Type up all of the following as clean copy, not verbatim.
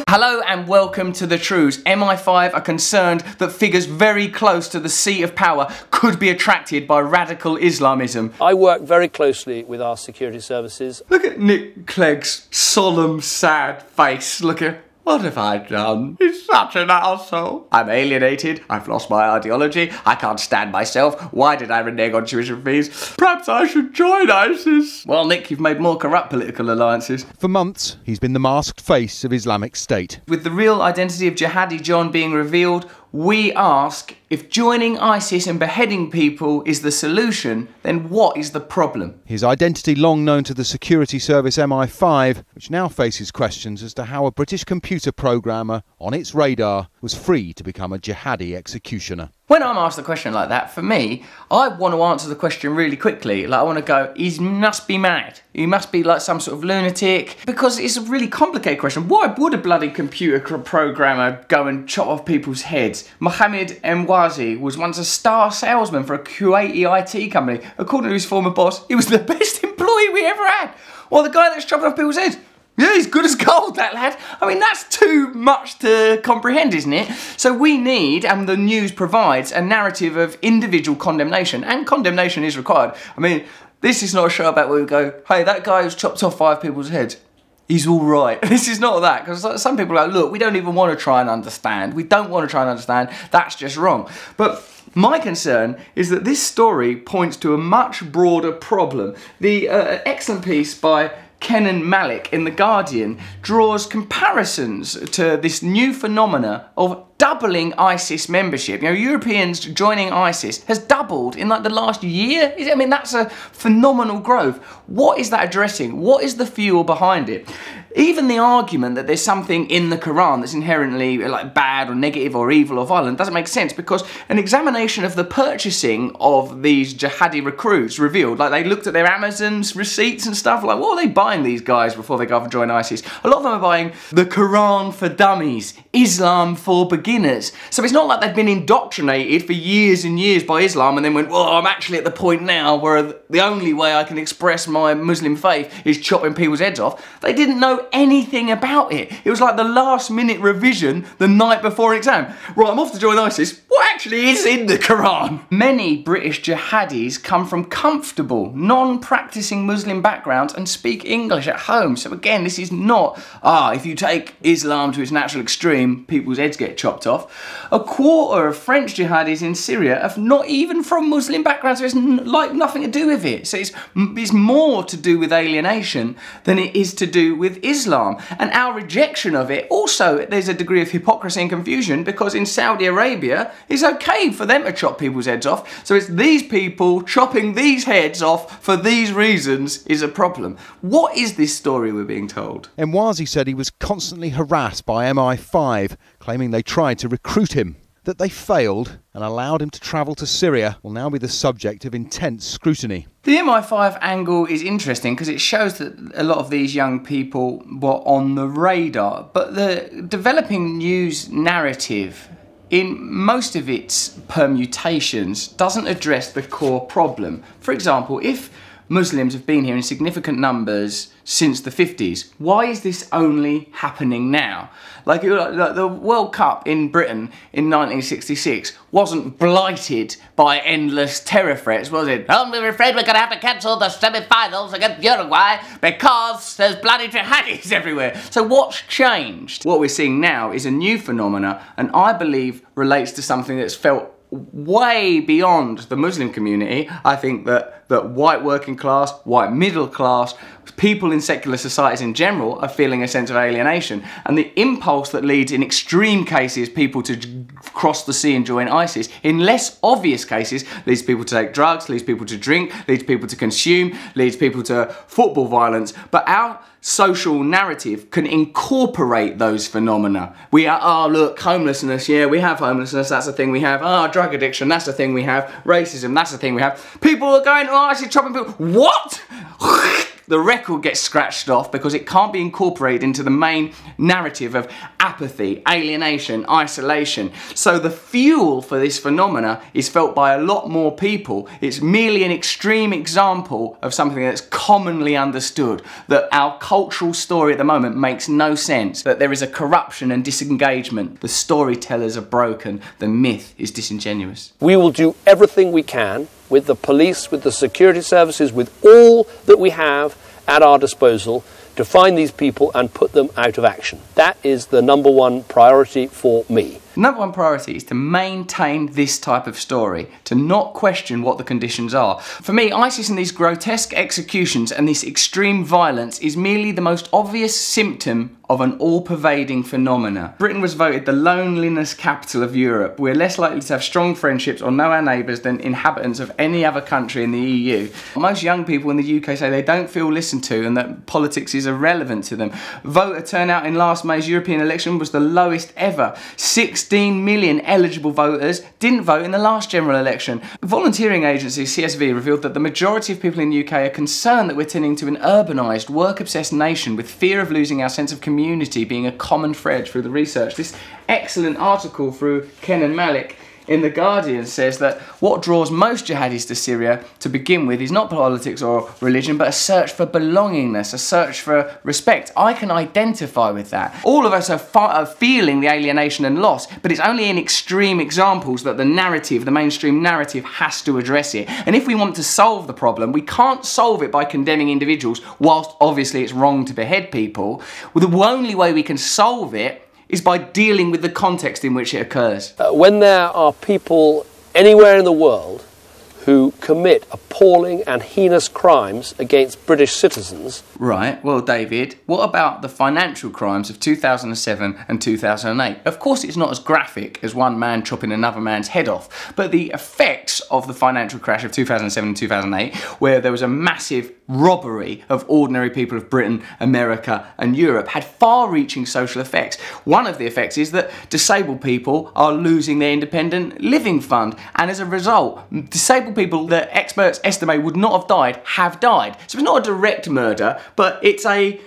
Hello and welcome to the Trews. MI5 are concerned that figures very close to the seat of power could be attracted by radical Islamism. I work very closely with our security services. Look at Nick Clegg's solemn, sad face. Look at, what have I done? He's such an arsehole. I'm alienated. I've lost my ideology. I can't stand myself. Why did I renege on tuition fees? Perhaps I should join ISIS. Well, Nick, you've made more corrupt political alliances. For months, he's been the masked face of Islamic State. With the real identity of Jihadi John being revealed, we ask, if joining ISIS and beheading people is the solution, then what is the problem? His identity long known to the security service MI5, which now faces questions as to how a British computer programmer on its radar was free to become a jihadi executioner. When I'm asked a question like that, for me, I want to answer the question really quickly. Like, I want to go, he must be mad. He must be like some sort of lunatic. Because it's a really complicated question. Why would a bloody computer programmer go and chop off people's heads? Mohammed Emwazi was once a star salesman for a Kuwaiti IT company. According to his former boss, he was the best employee we ever had. Or the guy that's chopping off people's heads. Yeah, he's good as gold, that lad. I mean, that's too much to comprehend, isn't it? So we need, and the news provides, a narrative of individual condemnation, and condemnation is required. I mean, this is not a show about where we go, hey, that guy who's chopped off 5 people's heads, he's all right. This is not that, because some people are like, look, we don't even want to try and understand. We don't want to try and understand. That's just wrong. But my concern is that this story points to a much broader problem. The excellent piece by Kenan Malik in The Guardian draws comparisons to this new phenomena of doubling ISIS membership. You know, Europeans joining ISIS has doubled in like the last year. I mean, that's a phenomenal growth. What is that addressing? What is the fuel behind it? Even the argument that there's something in the Quran that's inherently like bad or negative or evil or violent doesn't make sense, because an examination of the purchasing of these jihadi recruits revealed, like, they looked at their Amazon's receipts and stuff, like, what are they buying these guys before they go off and join ISIS? A lot of them are buying the Quran for dummies, Islam for beginners. So it's not like they've been indoctrinated for years and years by Islam and then went, well, I'm actually at the point now where the only way I can express my Muslim faith is chopping people's heads off. They didn't know anything about it. It was like the last minute revision the night before an exam. Right, I'm off to join ISIS. What actually is in the Quran? Many British jihadis come from comfortable, non-practicing Muslim backgrounds and speak English at home. So again, this is not, if you take Islam to its natural extreme, people's heads get chopped off. A quarter of French jihadis in Syria are not even from Muslim backgrounds, so it's like nothing to do with it. So it's more to do with alienation than it is to do with Islam. And our rejection of it, also there's a degree of hypocrisy and confusion, because in Saudi Arabia it's okay for them to chop people's heads off. So it's these people chopping these heads off for these reasons is a problem. What is this story we're being told? Emwazi said he was constantly harassed by MI5, claiming they tried to recruit him. That they failed and allowed him to travel to Syria will now be the subject of intense scrutiny. The MI5 angle is interesting because it shows that a lot of these young people were on the radar, but the developing news narrative, in most of its permutations, doesn't address the core problem. For example, if Muslims have been here in significant numbers since the 50s, why is this only happening now? Like, the World Cup in Britain in 1966 wasn't blighted by endless terror threats, was it? Oh, we're afraid we're going to have to cancel the semi-finals against Uruguay because there's bloody jihadis everywhere. So what's changed? What we're seeing now is a new phenomena, and I believe relates to something that's felt way beyond the Muslim community. I think that white working class, white middle class, people in secular societies in general are feeling a sense of alienation. And the impulse that leads, in extreme cases, people to cross the sea and join ISIS, in less obvious cases, leads people to take drugs, leads people to drink, leads people to consume, leads people to football violence. But our social narrative can incorporate those phenomena. We are, look, homelessness, yeah, we have homelessness, that's a thing we have. Drug addiction, that's a thing we have. Racism, that's a thing we have. People are going, ISIS chopping people. What? the record gets scratched off because it can't be incorporated into the main narrative of apathy, alienation, isolation. So the fuel for this phenomena is felt by a lot more people. It's merely an extreme example of something that's commonly understood, that our cultural story at the moment makes no sense, that there is a corruption and disengagement, the storytellers are broken, the myth is disingenuous. We will do everything we can with the police, with the security services, with all that we have at our disposal to find these people and put them out of action. That is the number one priority for me. Number one priority is to maintain this type of story, to not question what the conditions are. For me, ISIS and these grotesque executions and this extreme violence is merely the most obvious symptom of an all-pervading phenomena. Britain was voted the loneliness capital of Europe. We're less likely to have strong friendships or know our neighbours than inhabitants of any other country in the EU. Most young people in the UK say they don't feel listened to and that politics is irrelevant to them. Voter turnout in last May's European election was the lowest ever. 16 million eligible voters didn't vote in the last general election. Volunteering agency CSV revealed that the majority of people in the UK are concerned that we're turning to an urbanised, work-obsessed nation with fear of losing our sense of community being a common thread through the research. This excellent article through Ken and Malik in The Guardian says that what draws most jihadis to Syria to begin with is not politics or religion, but a search for belongingness, a search for respect. I can identify with that. All of us are feeling the alienation and loss, but it's only in extreme examples that the narrative, the mainstream narrative, has to address it. And if we want to solve the problem, we can't solve it by condemning individuals, whilst obviously it's wrong to behead people. Well, the only way we can solve it is by dealing with the context in which it occurs. When there are people anywhere in the world who commit appalling and heinous crimes against British citizens... Right, well David, what about the financial crimes of 2007 and 2008? Of course it's not as graphic as one man chopping another man's head off, but the effects of the financial crash of 2007 and 2008, where there was a massive robbery of ordinary people of Britain, America and Europe, had far-reaching social effects. One of the effects is that disabled people are losing their independent living fund, and as a result, disabled people that experts estimate would not have died, have died. So it's not a direct murder, but it's a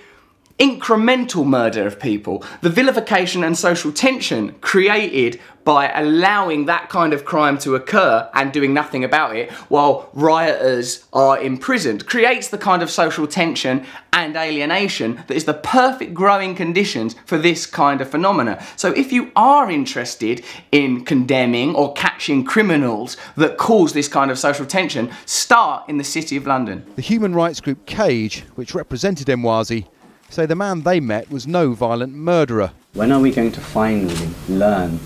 incremental murder of people. The vilification and social tension created by allowing that kind of crime to occur and doing nothing about it while rioters are imprisoned creates the kind of social tension and alienation that is the perfect growing conditions for this kind of phenomena. So if you are interested in condemning or catching criminals that cause this kind of social tension, start in the City of London. The human rights group Cage, which represented Emwazi, say the man they met was no violent murderer. When are we going to finally learn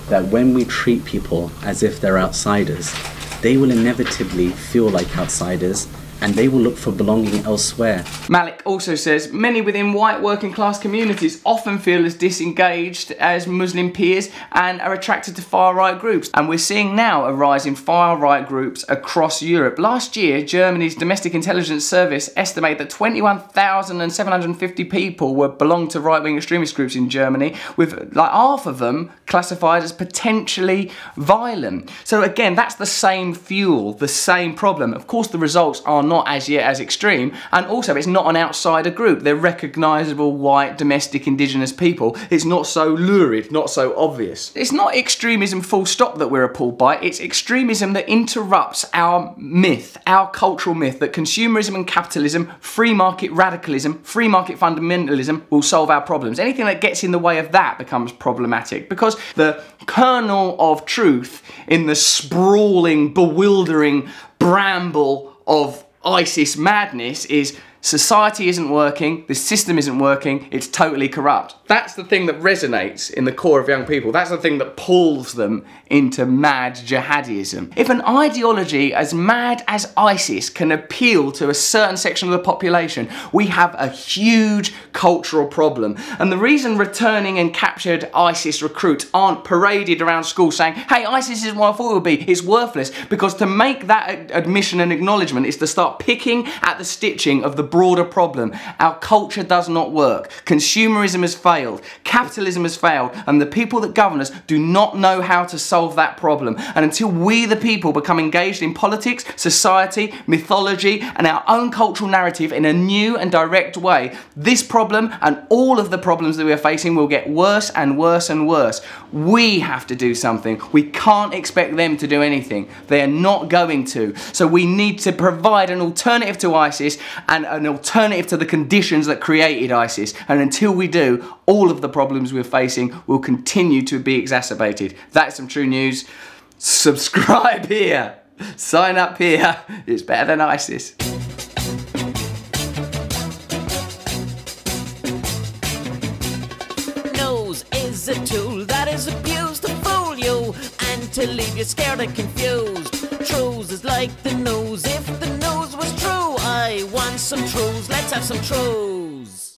that when we treat people as if they're outsiders, they will inevitably feel like outsiders and they will look for belonging elsewhere? Malik also says many within white working class communities often feel as disengaged as Muslim peers and are attracted to far-right groups. And we're seeing now a rise in far-right groups across Europe. Last year, Germany's Domestic Intelligence Service estimated that 21,750 people belonged to right-wing extremist groups in Germany, with like half of them classified as potentially violent. So again, that's the same fuel, the same problem. Of course, the results are not as yet as extreme, and also it's not an outsider group. They're recognisable white domestic indigenous people. It's not so lurid, not so obvious. It's not extremism full stop that we're appalled by, it's extremism that interrupts our myth, our cultural myth that consumerism and capitalism, free market radicalism, free market fundamentalism will solve our problems. Anything that gets in the way of that becomes problematic, because the kernel of truth in the sprawling, bewildering bramble of ISIS madness is society isn't working, the system isn't working, it's totally corrupt. That's the thing that resonates in the core of young people. That's the thing that pulls them into mad jihadism. If an ideology as mad as ISIS can appeal to a certain section of the population, we have a huge cultural problem. And the reason returning and captured ISIS recruits aren't paraded around schools saying, hey, ISIS isn't what I thought it would be, it's worthless, because to make that admission and acknowledgement is to start picking at the stitching of the broader problem. Our culture does not work. Consumerism has failed. Capitalism has failed. And the people that govern us do not know how to solve that problem. And until we, the people, become engaged in politics, society, mythology, and our own cultural narrative in a new and direct way, this problem and all of the problems that we are facing will get worse and worse and worse. We have to do something. We can't expect them to do anything. They are not going to. So we need to provide an alternative to ISIS and an alternative to the conditions that created ISIS. And until we do, all of the problems we're facing will continue to be exacerbated. That's some true news. Subscribe here. Sign up here. It's better than ISIS. Nose is a tool that is abused to fool you and to leave you scared and confused. Trews is like the nose. If the nose was true, I want some trews. Let's have some trews.